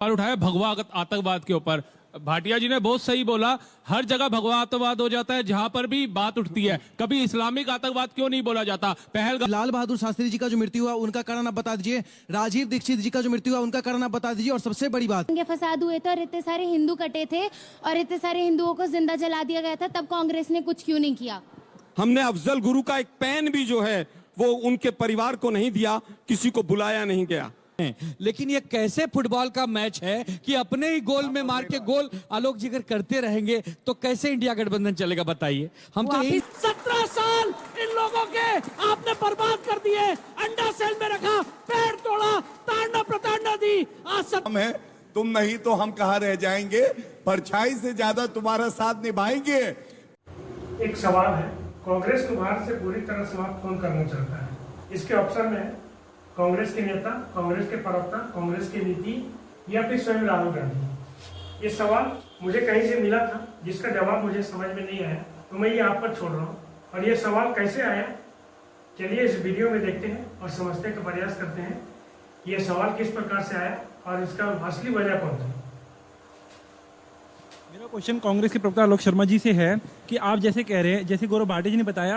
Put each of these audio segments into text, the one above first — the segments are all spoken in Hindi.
सवाल उठाया भगवा आतंकवाद के ऊपर। भाटिया जी ने बहुत सही बोला, हर जगह भगवा आतंकवाद हो जाता है जहां पर भी बात उठती है। कभी इस्लामिक आतंकवाद क्यों नहीं बोला जाता? लाल बहादुर शास्त्री जी का जो मृत्यु हुआ उनका कारण आप बता दीजिए। राजीव दीक्षित जी का जो मृत्यु हुआ उनका कारण आप बता दीजिए। और सबसे बड़ी बात, फसाद हुए थे और इतने सारे हिंदू कटे थे और इतने सारे हिंदुओं को जिंदा जला दिया गया था, तब कांग्रेस ने कुछ क्यों नहीं किया? हमने अफजल गुरु का एक पेन भी जो है वो उनके परिवार को नहीं दिया, किसी को बुलाया नहीं गया। लेकिन ये कैसे फुटबॉल का मैच है कि अपने ही गोल में मार के गोल आलोक जी अगर करते रहेंगे तो कैसे इंडिया गठबंधन चलेगा बताइए। हम तो 17 साल इन लोगों के आपने बर्बाद कर दिए, अंडा सेल में रखा, पैर तोड़ा, ताड़ना प्रताड़ना दी। आज हम है, तुम नहीं तो हम कहाँ रह जाएंगे, परछाई से ज्यादा तुम्हारा साथ निभाएंगे। एक सवाल है, कांग्रेस को भारत से पूरी तरह समाप्त कौन करना चाहता है? इसके ऑप्शन में कांग्रेस के नेता, कांग्रेस के प्रवक्ता, कांग्रेस की नीति या फिर स्वयं राहुल गांधी। ये सवाल मुझे कहीं से मिला था जिसका जवाब मुझे समझ में नहीं आया, तो मैं ये आप पर छोड़ रहा हूँ। और ये सवाल कैसे आया, चलिए इस वीडियो में देखते हैं और समझने का प्रयास करते हैं ये सवाल किस प्रकार से आया और इसका असली वजह कौन थी। मेरा क्वेश्चन कांग्रेस के प्रवक्ता आलोक शर्मा जी से है कि आप जैसे कह रहे हैं, जैसे गौरव भाटिया जी ने बताया,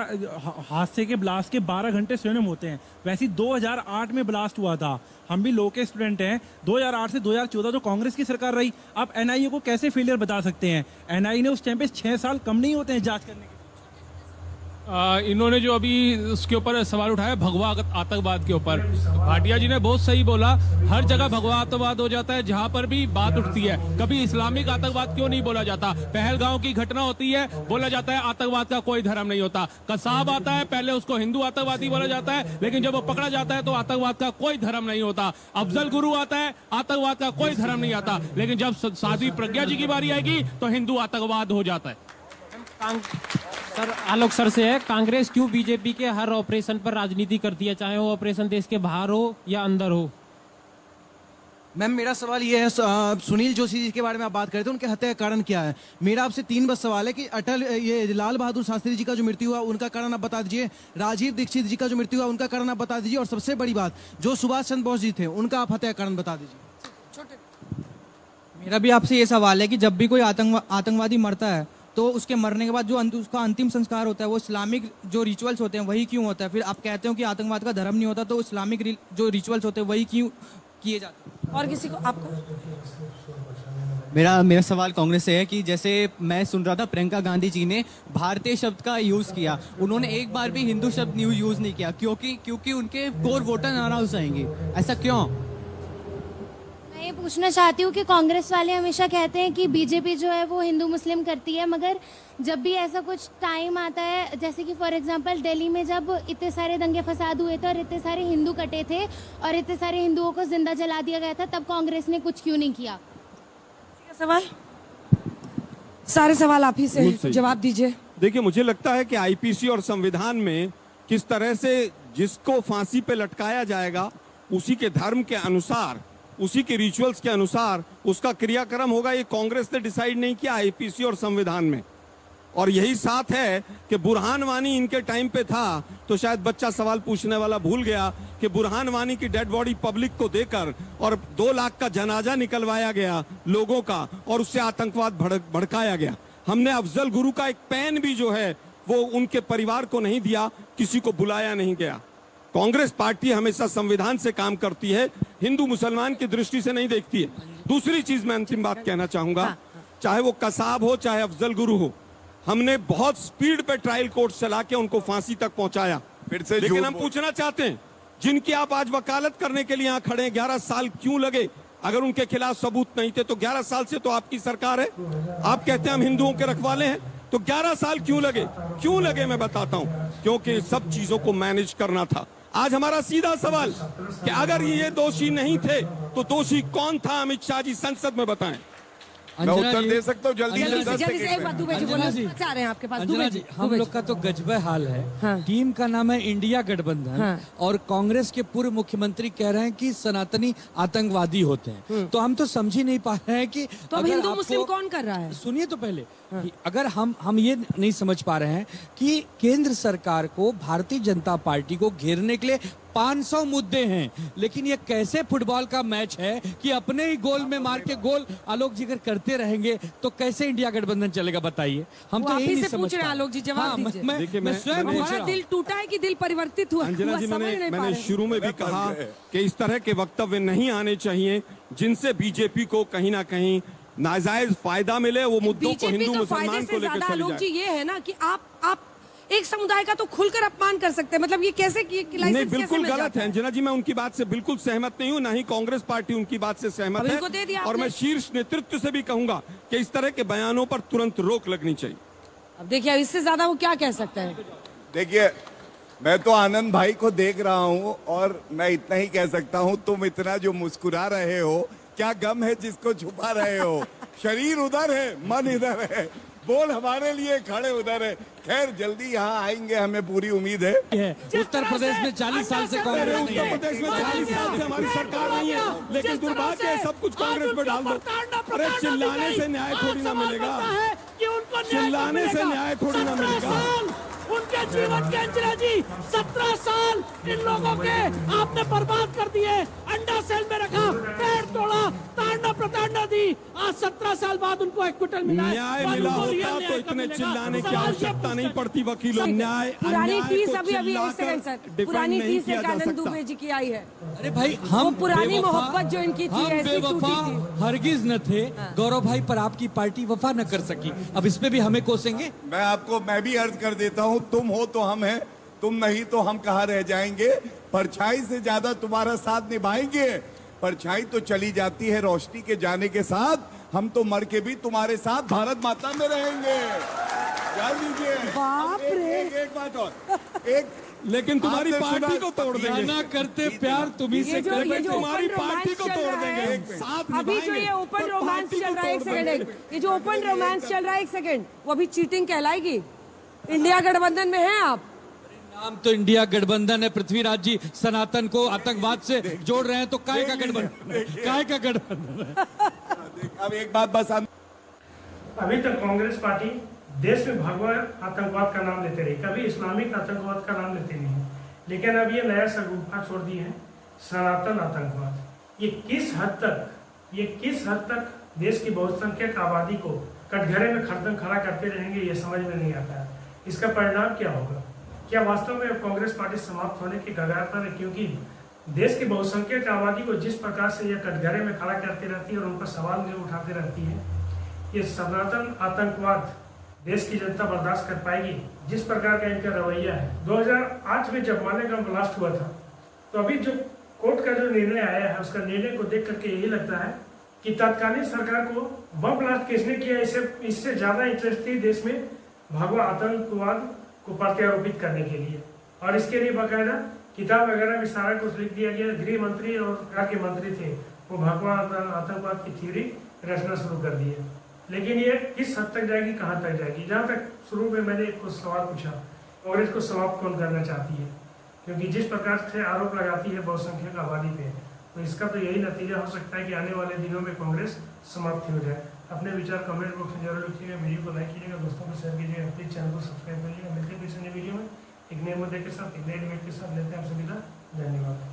हादसे के ब्लास्ट के 12 घंटे स्वयं होते हैं। वैसे 2008 में ब्लास्ट हुआ था, हम भी लॉ के स्टूडेंट हैं। 2008 से 2014 तो कांग्रेस की सरकार रही। आप एनआईए को कैसे फेलियर बता सकते हैं? एनआईए ने उस टाइम पे 6 साल कम नहीं होते हैं जांच करने के। इन्होंने जो अभी उसके ऊपर सवाल उठाया भगवा आतंकवाद के ऊपर, भाटिया जी ने बहुत सही बोला, हर जगह भगवा आतंकवाद हो जाता है जहां पर भी बात उठती है। कभी इस्लामिक आतंकवाद क्यों नहीं बोला जाता? पहलगांव की घटना होती है, बोला जाता है आतंकवाद का कोई धर्म नहीं होता। कसाब आता है, पहले उसको हिंदू आतंकवादी बोला जाता है, लेकिन जब वो पकड़ा जाता है तो आतंकवाद का कोई धर्म नहीं होता। अफजल गुरु आता है, आतंकवाद का कोई धर्म नहीं आता, लेकिन जब साध्वी प्रज्ञा जी की बारी आएगी तो हिंदू आतंकवाद हो जाता है। सर आलोक सर से है, कांग्रेस क्यों बीजेपी के हर ऑपरेशन पर राजनीति करती है, चाहे वो ऑपरेशन देश के बाहर हो या अंदर हो? मैम मेरा सवाल ये है, सुनील जोशी जी के बारे में आप बात कर रहे थे, उनके हत्या का कारण क्या है? मेरा आपसे 3 बस सवाल है कि ये लाल बहादुर शास्त्री जी का जो मृत्यु हुआ उनका कारण आप बता दीजिए। राजीव दीक्षित जी का जो मृत्यु हुआ उनका कारण आप बता दीजिए। और सबसे बड़ी बात, जो सुभाष चंद्र बोस जी थे उनका आप हत्या का कारण बता दीजिए। मेरा भी आपसे ये सवाल है कि जब भी कोई आतंकवादी मरता है तो उसके मरने के बाद जो उसका अंतिम संस्कार होता है वो इस्लामिक जो रिचुअल्स होते हैं वही क्यों होता है? फिर आप कहते हो कि आतंकवाद का धर्म नहीं होता, तो इस्लामिक जो रिचुअल्स होते हैं वही क्यों किए जाते हैं? और किसी को आपको मेरा सवाल कांग्रेस से है कि जैसे मैं सुन रहा था प्रियंका गांधी जी ने भारतीय शब्द का यूज किया, उन्होंने एक बार भी हिंदू शब्द यूज नहीं किया, क्योंकि उनके कोर वोटर नाराज आएंगे। ऐसा क्यों? मैं ये पूछना चाहती हूँ कि कांग्रेस वाले हमेशा कहते हैं कि बीजेपी जो है वो हिंदू मुस्लिम करती है, मगर जब भी ऐसा कुछ टाइम आता है, जैसे कि फॉर एग्जांपल दिल्ली में जब इतने सारे दंगे फसाद हुए थे और इतने सारे हिंदू कटे थे और इतने सारे हिंदुओं को जिंदा जला दिया गया था, तब कांग्रेस ने कुछ क्यों नहीं किया? सवाल, सारे सवाल आप ही से जवाब दीजिए। देखिए, मुझे लगता है कि आईपीसी और संविधान में किस तरह से जिसको फांसी पे लटकाया जाएगा उसी के धर्म के अनुसार, उसी के रिचुअल्स के अनुसार उसका क्रियाक्रम होगा। ये कांग्रेस ने डिसाइड नहीं किया आईपीसी और संविधान में। और यही साथ है कि बुरहान वानी इनके टाइम पे था तो शायद बच्चा सवाल पूछने वाला भूल गया कि बुरहान वानी की डेड बॉडी पब्लिक को देकर और 2 लाख का जनाजा निकलवाया गया लोगों का और उससे आतंकवाद भड़काया गया। हमने अफजल गुरु का एक पेन भी जो है वो उनके परिवार को नहीं दिया, किसी को बुलाया नहीं गया। कांग्रेस पार्टी हमेशा संविधान से काम करती है, हिंदू मुसलमान की दृष्टि से नहीं देखती है। दूसरी चीज मैं अंतिम बात कहना चाहूंगा, चाहे वो कसाब हो चाहे अफजल गुरु हो, हमने बहुत स्पीड पे ट्रायल कोर्ट चला के उनको फांसी तक पहुंचाया। फिर से लेकिन हम पूछना चाहते हैं, जिनकी आप आज वकालत करने के लिए यहाँ खड़े हैं, 11 साल क्यों लगे? अगर उनके खिलाफ सबूत नहीं थे तो 11 साल से तो आपकी सरकार है। आप कहते हैं हम हिंदुओं के रखवाले हैं, तो 11 साल क्यों लगे? क्यों लगे मैं बताता हूँ, क्योंकि सब चीजों को मैनेज करना था। आज हमारा सीधा सवाल कि अगर ये दोषी नहीं थे तो दोषी कौन था? अमित शाह जी संसद में बताएं। मैं उत्तर दे सकता हूँ जल्दी से। रहे हैं आपके पास। अंजना जी, हम लोग का तो गजबे हाल है। हाँ। टीम का नाम है इंडिया गठबंधन। हाँ। और कांग्रेस के पूर्व मुख्यमंत्री कह रहे हैं कि सनातनी आतंकवादी होते हैं। तो हम तो समझ ही नहीं पा रहे हैं कि तो अब हिंदू मुस्लिम कौन कर रहा है? सुनिए तो पहले। हाँ। अगर हम ये नहीं समझ पा रहे हैं कि केंद्र सरकार को भारतीय जनता पार्टी को घेरने के लिए 500 मुद्दे हैं, लेकिन ये कैसे फुटबॉल का मैच है कि अपने ही गोल में मार के गोल आलोक जी अगर करते रहेंगे तो कैसे इंडिया गठबंधन चलेगा बताइए। हम तो यही नहीं समझ पूछ रहे हैं आलोक जी, जवाब दीजिए। मैं स्वयं पूछ रहा हमारा हूं। दिल टूटा है कि दिल परिवर्तित हुआ? अंजना जी, समझ नहीं पा मैंने रहे। शुरू में भी कहा कि इस तरह के वक्तव्य नहीं आने चाहिए जिनसे बीजेपी को कहीं ना कहीं नाजायज फायदा मिले। वो मुद्दों को बीजेपी हिंदू तो फायदे मुसलमान से को लेकर ज्यादा चली आलोक जी जाए। ये है ना कि आप एक समुदाय का तो खुलकर अपमान कर सकते हैं, मतलब ये कैसे कि लाइसेंस नहीं, कैसे बिल्कुल मिल गलत जाता है अंजना जी। मैं उनकी बात से बिल्कुल सहमत नहीं हूं, ना ही कांग्रेस पार्टी उनकी बात से सहमत अब इनको दे है। दिया और आपने। मैं शीर्ष नेतृत्व से भी कहूंगा कि इस तरह के बयानों पर तुरंत रोक लगनी चाहिए। अब देखिए, अब इससे ज्यादा वो क्या कह सकते हैं? देखिए, मैं तो आनंद भाई को देख रहा हूं और मैं इतना ही कह सकता हूं, तुम इतना जो मुस्कुरा रहे हो, क्या गम है जिसको छुपा रहे हो? शरीर उधर है, मन इधर है, बोल हमारे लिए खड़े उधर है। खैर, जल्दी यहाँ आएंगे, हमें पूरी उम्मीद है। उत्तर प्रदेश में 40 साल से कांग्रेस नहीं उत्तर है। प्रदेश में 40 साल से हमारी सरकार नहीं है, लेकिन दुर्भाग्य है सब कुछ कांग्रेस में डाल दो। अरे चिल्लाने से न्याय थोड़ी ना मिलेगा, चिल्लाने से न्याय थोड़ी ना मिलेगा। उनके जीवन के अंजना जी 17 साल इन लोगों के आपने बर्बाद कर दिए। अंडा सेल में रखा, पैर तोड़ा, ताड़ना प्रताड़ना दी। आज 17 साल बाद उनको एक्विटल मिला है। न्याय पर मिला उनको रियल होता न्याय तो कब इतने मिलेगा? चिल्लाने की सवाल ये आवश्यकता पूछते नहीं हैं। पड़ती वकीलों। न्याय पुरानी अन्याय टीस को अभी एक चिल्लाकर सेकंड सर, डिफेंड पुरानी नहीं टीस किया एक जा आनंद सकता। दुबे जी की आई है। अरे भाई, हम वो पुरानी बेवफा- मोहब्बत जो इनकी थी, हम ऐसी टूटी बेवफा थी। हरगिज न थे गौरव भाई, पर आपकी पार्टी वफा न कर सकी। अब इस पे भी हमें कोसेंगे। मैं भी अर्ज कर देता हूं, तुम हो तो हम हैं, तुम नहीं तो हम कहाँ रह जाएंगे। परछाई से ज्यादा तुम्हारा साथ निभाएंगे। परछाई तो चली जाती है रोशनी के जाने के साथ, हम तो मर के भी तुम्हारे साथ भारत माता में रहेंगे। जान लीजिए। बाप रे। एक बात और, एक लेकिन तुम्हारी आपने पार्टी सुना- को तोड़ देंगे। ना करते प्यार तुम्ही ये से जो करते तुम्हारी open पार्टी को romance तोड़ चल रहा है, देंगे, साथ अभी जो ये निभाएंगे, ओपन पर रोमांस पार्टी चल को रहा है, एक तोड़ सेकंड, देंगे। ये जो ओपन रोमांस चल रहा है, एक सेकंड, वो अभी चीटिंग कहलाएगी? इंडिया गठबंधन में है आप? नाम तो इंडिया गठबंधन है। पृथ्वीराज जी सनातन को आतंकवाद से जोड़ रहे हैं, तो काय का गठबंधन? काय का गठबंधन? अब एक बात बस अभी तक कांग्रेस पार्टी देश में भगवा आतंकवाद का नाम लेते रही, कभी इस्लामिक आतंकवाद का नाम लेते नहीं। लेकिन अब ये नया शगुफा छोड़ दिए हैं, सनातन आतंकवाद। ये किस हद तक देश की बहुसंख्यक आबादी को कटघरे में खरदम खड़ा करते रहेंगे, ये समझ में नहीं आता है। इसका परिणाम क्या होगा? क्या वास्तव में कांग्रेस पार्टी समाप्त होने के कगार पर है? क्योंकि देश की बहुसंख्यक आबादी को जिस प्रकार से यह कटघरे में खड़ा करती रहती है और उन पर सवाल नहीं उठाती रहती है, ये सनातन आतंकवाद देश की जनता बर्दाश्त कर पाएगी? जिस प्रकार का इनका रवैया है। 2008 में जब मालेगांव ब्लास्ट हुआ था, तो अभी जो कोर्ट का जो निर्णय आया है, उसका निर्णय को देख करके यही लगता है कि तत्कालीन सरकार को बम ब्लास्ट किसने किया, इससे ज्यादा इंटरेस्ट थी देश में भगवा आतंकवाद को प्रत्यारोपित करने के लिए। और इसके लिए बाकायदा किताब वगैरह में सारा कुछ लिख दिया गया। गृह मंत्री और के मंत्री थे, वो भगवा आतंकवाद की थ्योरी रचना शुरू कर दी है। लेकिन ये किस हद तक जाएगी, कहाँ तक जाएगी? जहाँ तक शुरू में मैंने कुछ सवाल पूछा, कांग्रेस को समाप्त कौन करना चाहती है? क्योंकि जिस प्रकार से आरोप लगाती है बहुसंख्यक आबादी पे, तो इसका तो यही नतीजा हो सकता है कि आने वाले दिनों में कांग्रेस समाप्त हो जाए। अपने विचार कमेंट बॉक्स में जरूर लिखिएगा, वीडियो को लाइक कीजिएगा, दोस्तों को शेयर कीजिएगा, प्लीज चैनल को सब्सक्राइब करिएगा। मिलते हैं किसी नए वीडियो में एक नए मुद्दे के साथ, एक नए डिबेट के साथ। लेते हैं आप सभी का धन्यवाद।